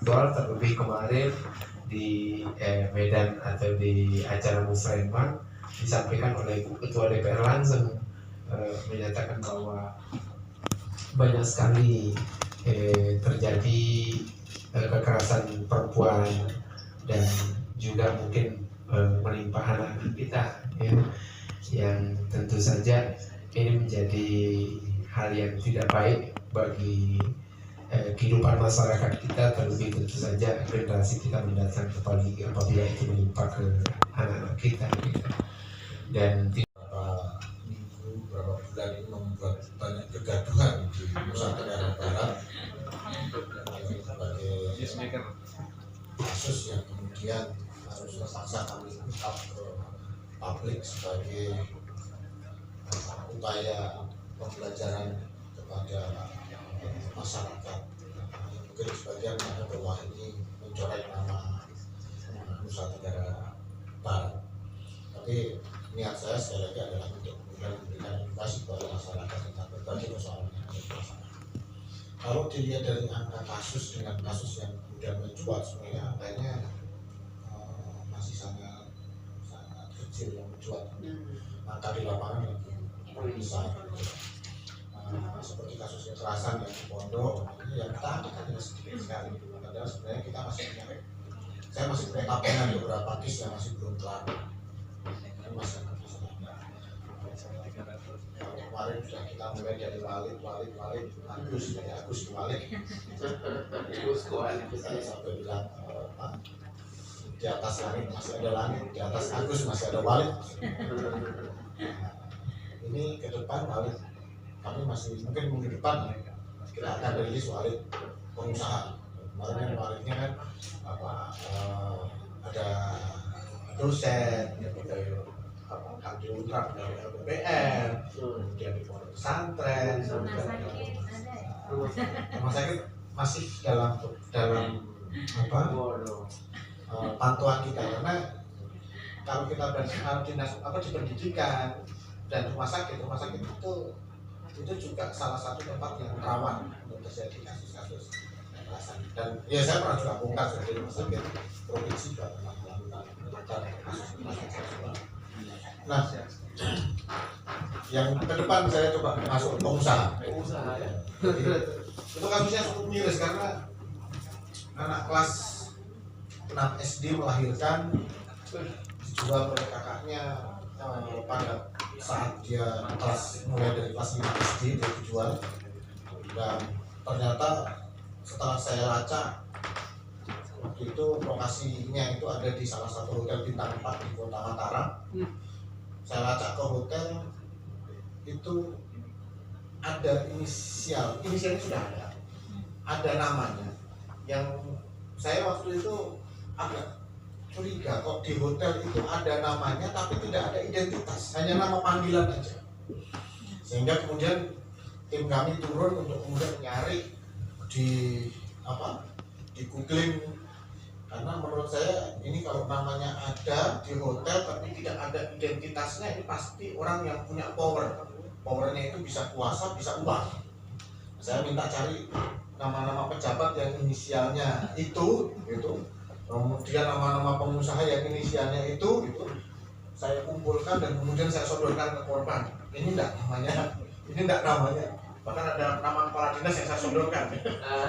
virtual, terlebih kemarin di Medan atau di acara Musrembang disampaikan oleh Ketua DPR langsung menyatakan bahwa banyak sekali terjadi kekerasan perempuan dan juga mungkin menimpa anak kita ya, yang tentu saja ini menjadi hal yang tidak baik bagi kehidupan masyarakat kita, terlebih tentu saja generasi kita mendatang apabila itu menimpa ke anak-anak kita gitu. Dan beberapa bulan ini membuat banyak kegaduhan di Nusa Tenggara Barat sebagai kasus yang kemudian harus terpaksa kami ungkap ke publik sebagai upaya pembelajaran kepada masyarakat. Mungkin sebagian ada bahwa ini mencoreng nama Nusa Tenggara Barat, tapi niat saya sekali lagi adalah untuk kemudian memberikan edukasi kepada masyarakat tentang berbagai persoalan yang ada di masyarakat. Kalau dilihat dari angka kasus dengan kasus yang kemudian mencuat, sebenarnya angkanya masih sangat kecil yang mencuat. Angka di lapangan lebih besar. Seperti kasus kekerasan yang di pondok, ini yang kita angkat hanya sedikit sekali. Padahal sebenarnya kita masih punya, saya masih punya tapengan beberapa kes yang masih belum kelar. Kemarin sudah kita mulai dari Walid, Agus ke Walid, kita sampai bilang di atas langit masih ada langit, di atas Agus masih ada Walid. Ini ke depan Walid, kami masih mungkin minggu depan kita akan rilis Walid pengusaha. Kemarin Walidnya kan ada dosen, Kandil Ultra dari LPPR, kemudian di pondok pesantren, rumah sakit masih dalam pantauan kita, karena kalau kita dinas di pendidikan dan rumah sakit itu juga salah satu tempat yang rawan untuk terjadi kasus-kasus kekerasan. Dan ya saya pernah juga bongkar dari rumah sakit provinsi juga pernah melakukan kasus kekerasan seksual. Nah, yang ke depan saya coba masuk pengusaha ya. Jadi, itu kasusnya cukup miris karena anak kelas 6 SD melahirkan, dijual oleh kakaknya pada saat dia mulai dari kelas 5 SD dia dijual. Dan ternyata setelah saya lacak, waktu itu lokasinya itu ada di salah satu hotel bintang 4 di Kota Mataram. Saya lacak ke hotel itu ada inisialnya sudah ada namanya, yang saya waktu itu agak curiga kok di hotel itu ada namanya tapi tidak ada identitas, hanya nama panggilan aja. Sehingga kemudian tim kami turun untuk kemudian nyari di googling, karena menurut saya ini kalau namanya ada di hotel tapi tidak ada identitasnya, ini pasti orang yang punya powernya itu bisa kuasa, bisa uang. Saya minta cari nama-nama pejabat yang inisialnya itu, kemudian nama-nama pengusaha yang inisialnya itu, saya kumpulkan dan kemudian saya sodorkan ke korban. Ini enggak namanya. Bahkan ada nama kepala dinas yang saya sodorkan.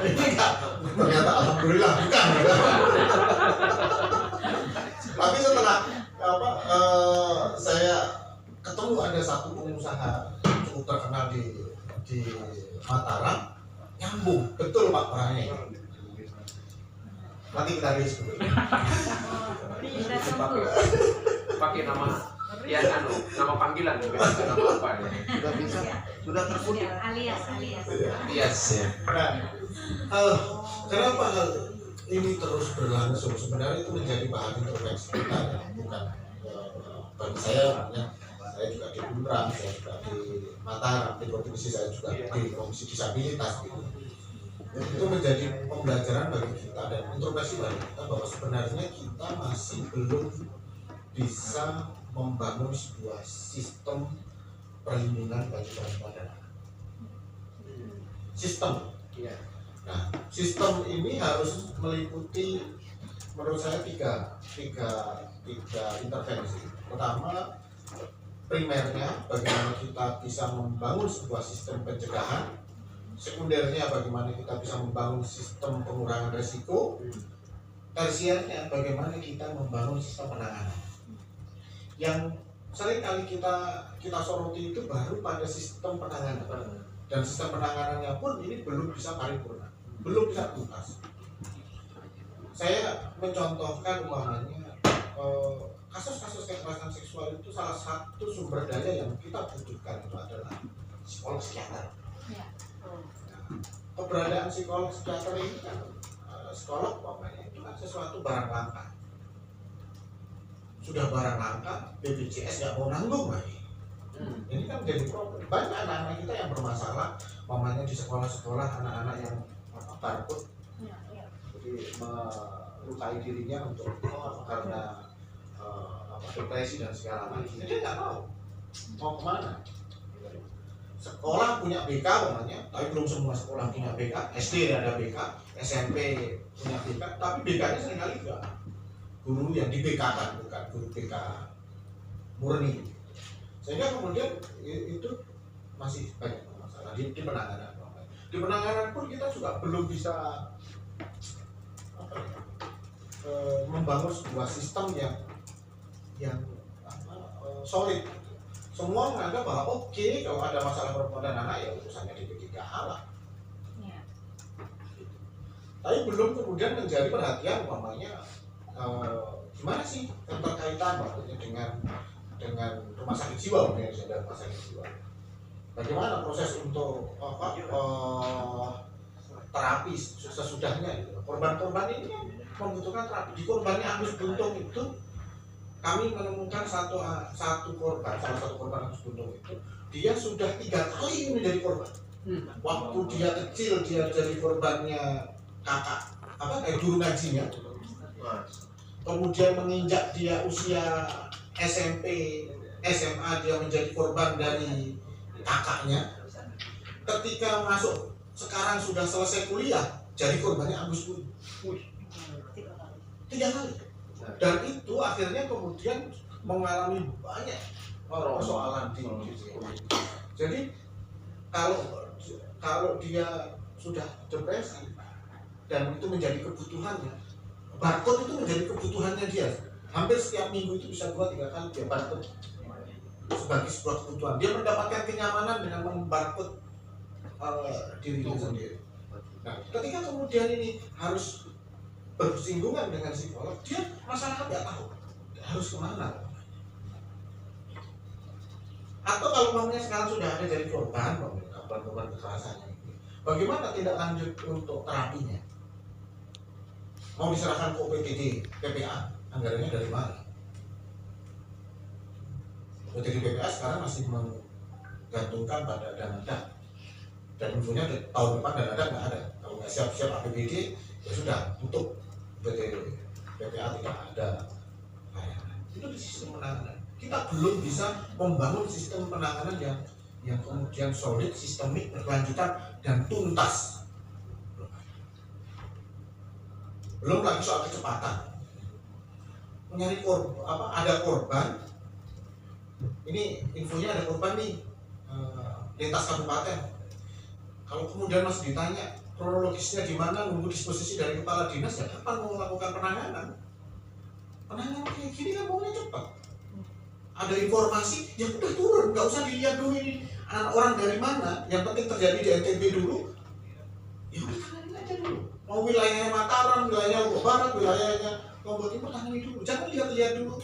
Ini enggak, ternyata alhamdulillah bukan. Tapi setelah saya ketemu ada satu pengusaha cukup terkenal di Mataram, nyambung betul Pak orangnya. Nanti kita rilis dulu. Pakai nama ya nama panggilan nama apa ya? Sudah bisa, sudah terpunya alias ya. Nah, kenapa hal ini terus berlangsung? Sebenarnya itu menjadi bahan introspeksi kita, bukan bagi saya juga di Bulram, saya juga di Mataram, di provinsi saya juga di Komisi Disabilitas gitu. Itu menjadi pembelajaran bagi kita dan introspeksi bagi kita bahwa sebenarnya kita masih belum bisa membangun sebuah sistem perlindungan bagi perempuan dan anak. Sistem. Nah, sistem ini harus meliputi menurut saya tiga intervensi. Pertama, primernya bagaimana kita bisa membangun sebuah sistem pencegahan. Sekundernya bagaimana kita bisa membangun sistem pengurangan resiko. Tersiernya bagaimana kita membangun sistem penanganan. Yang sering kali kita soroti itu baru pada sistem penanganan, dan sistem penanganannya pun ini belum bisa paripurna, belum bisa tuntas. Saya mencontohkan umpamanya kasus-kasus kekerasan seksual itu salah satu sumber daya yang kita butuhkan itu adalah psikolog psikiater. Keberadaan psikolog psikiater ini kan psikolog umpamanya itu kan sesuatu barang langka. Sudah barang langka, BPJS nggak mau nanggung lagi. Ini kan menjadi problem. Banyak anak-anak kita yang bermasalah, mamanya di sekolah-sekolah anak-anak yang takut, jadi melukai dirinya untuk karena depresi dan segala macam. Jadi nggak mau kemana. Sekolah punya BK namanya, tapi belum semua sekolah punya BK. SD ada BK, SMP punya BK, tapi BK-nya seringkali juga guru yang di BK kan, bukan guru BK murni. Sehingga kemudian itu masih banyak masalah di penanganan. Di penanganan pun kita juga belum bisa membangun sebuah sistem yang solid. Semua menganggap bahwa oke, kalau ada masalah perempuan dan anak ya urusannya di P3A lah. Tapi belum kemudian menjadi perhatian umpamanya gimana sih keterkaitan maksudnya dengan rumah sakit jiwa, mungkin ada rumah sakit jiwa. Bagaimana proses untuk terapi sesudahnya gitu. Korban-korban ini kan membutuhkan terapi. Di korbannya Agus Buntung itu kami menemukan salah satu korban Agus Buntung itu dia sudah 3 kali menjadi korban. Waktu dia kecil dia jadi korbannya kakak guru ngajinya. Kemudian menginjak dia usia SMP, SMA dia menjadi korban dari kakaknya. Ketika masuk sekarang sudah selesai kuliah, jadi korbannya Agus Buntung. 3 kali. Dan itu akhirnya kemudian mengalami banyak persoalan di sekolah. Jadi kalau dia sudah depresi dan itu menjadi kebutuhannya, barcode itu menjadi kebutuhannya dia. Hampir setiap minggu itu bisa 2-3 kali dia barcode sebagai sebuah kebutuhan. Dia mendapatkan kenyamanan dengan membarcode dirinya sendiri. Nah, ketika kemudian ini harus bersinggungan dengan psikolog, dia masyarakat nggak tahu harus kemana. Atau kalau mamanya sekarang sudah ada jadi korban kekerasan ini, bagaimana tindak lanjut untuk terapinya? Mau diserahkan ke OPTD, PPA, anggarannya dari mana? OPTD PPA sekarang masih menggantungkan pada dana dak, dan infonya tahun depan dana dak nggak ada. Kalau nggak siap-siap APBD, ya sudah tutup. PPA tidak ada layanan. Itu di sistem penanganan. Kita belum bisa membangun sistem penanganan yang kemudian solid, sistemik, berkelanjutan dan tuntas. Belum lagi soal kecepatan. Mencari ada korban. Ini infonya ada korban nih lintas kabupaten. Kalau kemudian masih ditanya kronologisnya di mana, nunggu disposisi dari kepala dinas, ya kapan mau melakukan penanganan? Penanganan kayak gini kan maunya cepat. Ada informasi, ya udah turun, nggak usah dilihat dulu ini anak orang dari mana. Yang penting terjadi di NTB dulu. Ya udah tanganin aja dulu. Mau wilayahnya Mataram, wilayahnya Lombok Barat, wilayahnya Lombok Timur, tangani dulu. Jangan lihat dulu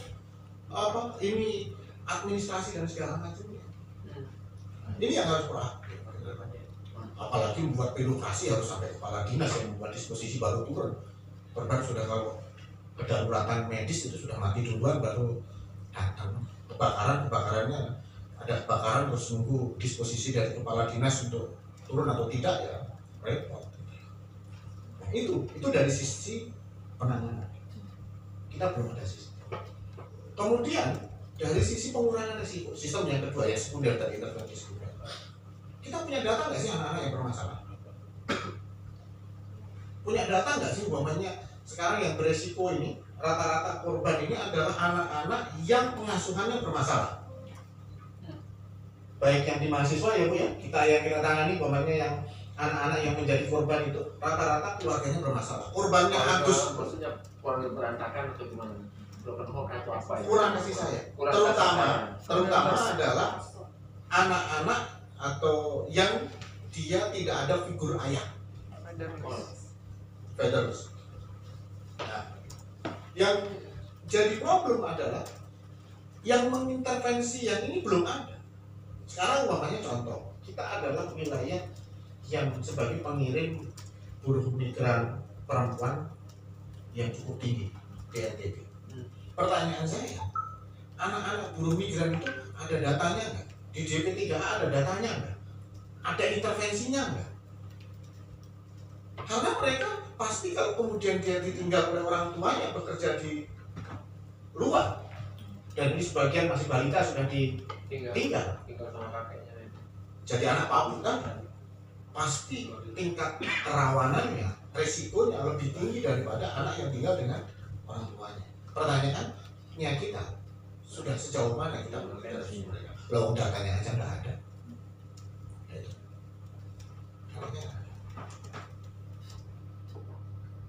ini administrasi dan segala macamnya. Ini yang harus proaktif. Apalagi membuat birokrasi harus sampai kepala dinas yang membuat disposisi baru turun. Korban sudah kalau kedaruratan medis itu sudah mati duluan baru datang. Kebakarannya ada kebakaran terus nunggu disposisi dari kepala dinas untuk turun atau tidak, ya repot. Nah, itu dari sisi penanganan kita belum ada sistem. Kemudian dari sisi pengurangan risiko, sistem yang kedua ya sekunder tadi intervensi sekunder. Kita punya data nggak sih anak-anak yang bermasalah? punya data nggak sih umpamanya sekarang yang beresiko ini rata-rata korban ini adalah anak-anak yang pengasuhannya bermasalah, baik yang di mahasiswa ya Bu ya, kita tangani umpamanya yang anak-anak yang menjadi korban itu rata-rata keluarganya bermasalah. Korbannya Agus maksudnya keluarga berantakan atau gimana? Broken home atau apa ya? kurang kasih sayang. Kurang Terutama adalah anak-anak atau yang dia tidak ada figur ayah. Fathers. Nah, yang jadi problem adalah yang mengintervensi yang ini belum ada. Sekarang umpamanya contoh, kita adalah wilayah yang sebagai pengirim buruh migran perempuan yang cukup tinggi BNPB. Pertanyaan saya, anak-anak buruh migran itu ada datanya nggak? Di DP3A ada datanya nggak? Ada intervensinya nggak? Karena mereka pasti kalau kemudian dia ditinggal oleh orang tuanya bekerja di luar, dan ini sebagian masih balita sudah ditinggal sama kakeknya. jadi anak PAUD kan, pasti tingkat kerawanannya, resikonya lebih tinggi daripada anak yang tinggal dengan orang tuanya. Pertanyaannya kita sudah sejauh mana kita mengintervensi mereka? Belum datanya aja nggak ada.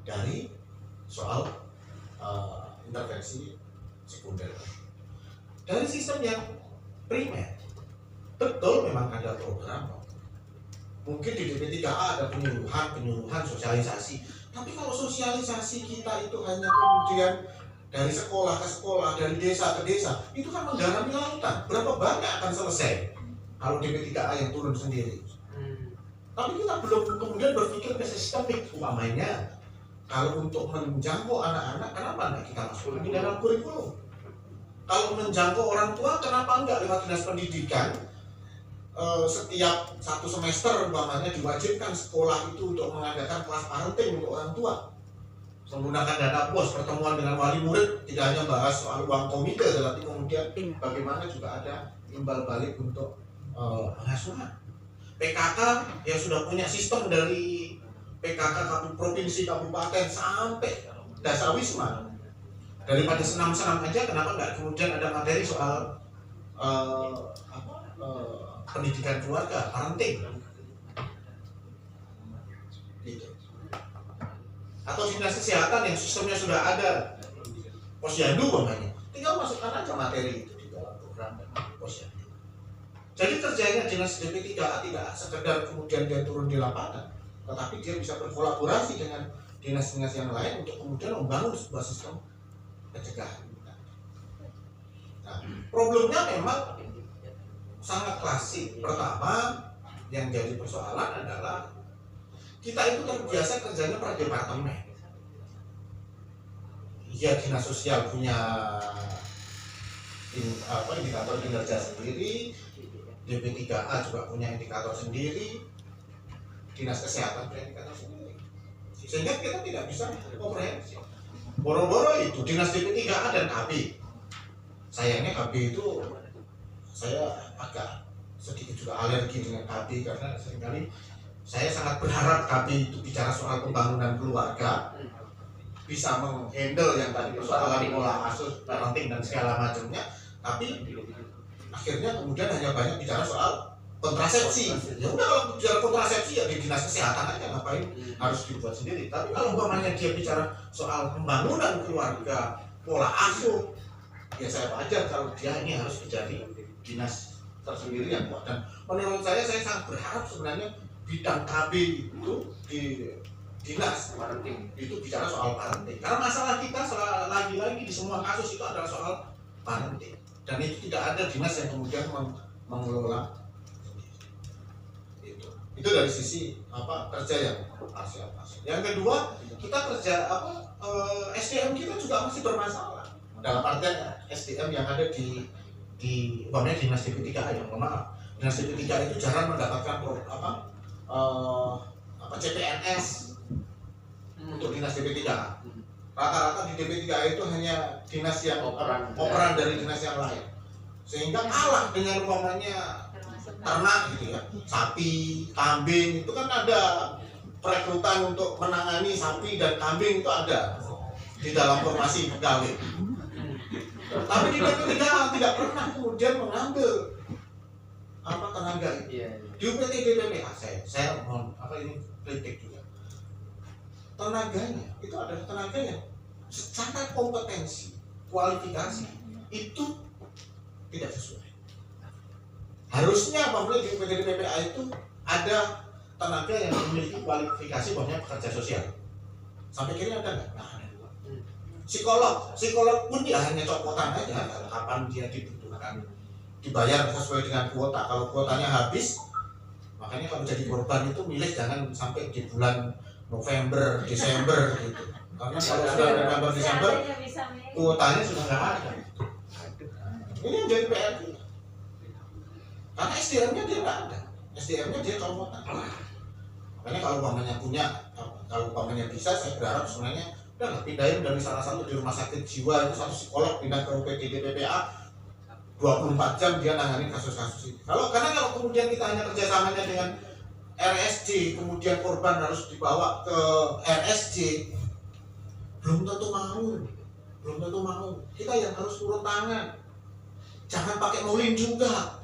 Dari soal intervensi sekunder, dari sistem yang primer, betul memang ada program. Mungkin di DP3A ada penyuluhan, sosialisasi. Tapi kalau sosialisasi kita itu hanya kemudian dari sekolah ke sekolah, dari desa ke desa, itu kan menggarami lautan. Berapa banyak akan selesai kalau DP3A yang turun sendiri. Tapi kita belum kemudian berpikir ke sistemik. Umpamanya kalau untuk menjangkau anak-anak, kenapa enggak kita masukkan di dalam kurikulum? Kalau menjangkau orang tua, kenapa enggak lewat dinas pendidikan? Setiap satu semester umpamanya diwajibkan sekolah itu untuk mengadakan kelas parenting untuk orang tua, menggunakan data pos, pertemuan dengan wali murid, tidak hanya bahas soal uang komite, tetapi kemudian bagaimana juga ada imbal balik untuk pengasuhan. PKK yang sudah punya sistem dari PKK provinsi, kabupaten sampai dasawisma, daripada senam-senam aja, kenapa nggak kemudian ada materi soal pendidikan keluarga, parenting gitu. Atau dinas kesehatan yang sistemnya sudah ada, posyandu namanya, tinggal masukkan aja materi itu di dalam program posyandu. Jadi kerjanya dinas DP3A tidak sekedar kemudian dia turun di lapangan, tetapi dia bisa berkolaborasi dengan dinas-dinas yang lain untuk kemudian membangun sebuah sistem pencegahan. Nah, problemnya memang sangat klasik. Pertama, yang jadi persoalan adalah kita itu terbiasa kerjanya per departemen. Ya, dinas sosial punya indikator kinerja sendiri, DP3A juga punya indikator sendiri, dinas kesehatan punya indikator sendiri, sehingga kita tidak bisa komprehensif. Boro-boro itu dinas DP3A dan KB. Sayangnya KB itu saya agak sedikit juga alergi dengan KB, karena seringkali saya sangat berharap KB itu bicara soal pembangunan keluarga, bisa menghandle yang tadi persoalan pola asuh, parenting dan segala macamnya, tapi akhirnya kemudian hanya banyak bicara soal kontrasepsi. Ya udah, kalau bicara kontrasepsi ya di dinas kesehatan aja, ngapain harus dibuat sendiri. Tapi kalau umpamanya dia bicara soal pembangunan keluarga, pola asuh, ya saya wajar kalau dia ini harus menjadi dinas tersendiri yang kuat. Dan menurut saya sangat berharap sebenarnya bidang KB itu di dinas parenting itu bicara soal parenting, karena masalah kita lagi-lagi di semua kasus itu adalah soal parenting, dan itu tidak ada dinas yang kemudian mengelola itu dari sisi kerja yang parsial. Yang kedua, kita kerja SDM kita juga masih bermasalah, dalam artian SDM yang ada di umpamanya dinas DP3A, yang maaf, dinas DP3A itu jarang mendapatkan CPNS untuk dinas DP3A. Rata-rata di DP3A itu hanya dinas yang operan dari dinas yang lain, sehingga kalah dengan umpamanya ternak gitu ya, sapi, kambing, itu kan ada perekrutan untuk menangani sapi dan kambing itu ada di dalam formasi pegawai. Tapi di DP3 tidak pernah kemudian mengambil tenaga itu. Di UPT DPPA saya mohon ini kritik juga. Tenaganya itu adalah tenaga yang secara kompetensi, kualifikasi itu tidak sesuai. Harusnya apabila di UPT DPPA itu ada tenaga yang memiliki kualifikasi bahwa pekerja sosial. Sampai kiri ada nggak? Nah, ada. Psikolog pun dia hanya copotan aja kapan dia dibutuhkan, dibayar sesuai dengan kuota. Kalau kuotanya habis, makanya kalau jadi korban itu milih jangan sampai di bulan November, Desember gitu. Karena kalau sudah November, Desember, kuotanya sudah nggak ada. Ini yang jadi PR kita. Karena SDM-nya dia nggak ada. SDM-nya dia copotan. Makanya kalau umpamanya bisa, saya berharap sebenarnya udah pindahin dari salah satu di rumah sakit jiwa itu satu psikolog pindah ke UPT DPPA 24 jam dia nangani kasus-kasus ini. Karena kalau kemudian kita hanya kerjasamanya dengan RSJ, kemudian korban harus dibawa ke RSJ, belum tentu mau. Kita yang harus turun tangan. Jangan pakai molin juga.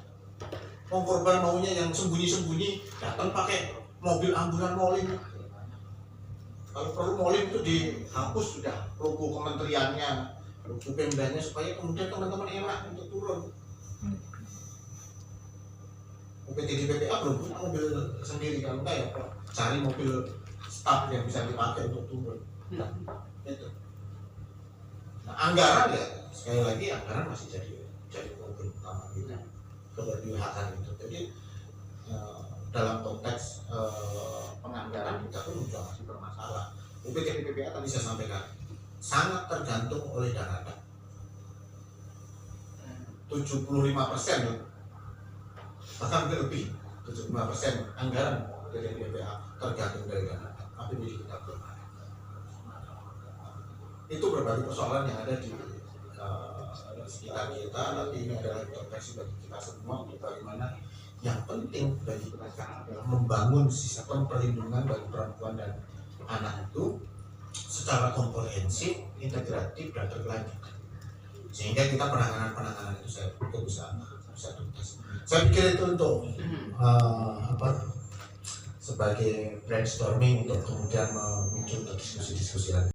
Korban maunya yang sembunyi-sembunyi, datang pakai mobil ambulan molin. Kalau perlu molin itu dihapus sudah logo kementeriannya, logo Pemdanya supaya kemudian teman-teman enak untuk turun. UPT di PPA belum punya mobil sendiri, kalau enggak ya cari mobil staff yang bisa dipakai untuk turun. Itu. Nah, anggaran ya sekali lagi anggaran masih jadi problem utama gitu. Keberpihakan itu. Jadi dalam konteks penganggaran kita pun juga masih bermasalah. UPT di PPA tadi saya sampaikan sangat tergantung oleh dana. 75% bahkan lebih 75% anggaran UPT di PPA tergantung dari dana. APBD kita belum ada. Itu berbagai persoalan yang ada di sekitar kita, tapi ini adalah refleksi bagi kita semua untuk bagaimana yang penting bagi kita adalah membangun sistem perlindungan bagi perempuan dan anak itu secara komprehensif, integratif dan berkelanjutan. Sehingga kita penanganan itu saya pikir bisa tuntas. Saya pikir itu untuk sebagai brainstorming untuk kemudian memicu diskusi-diskusi lagi.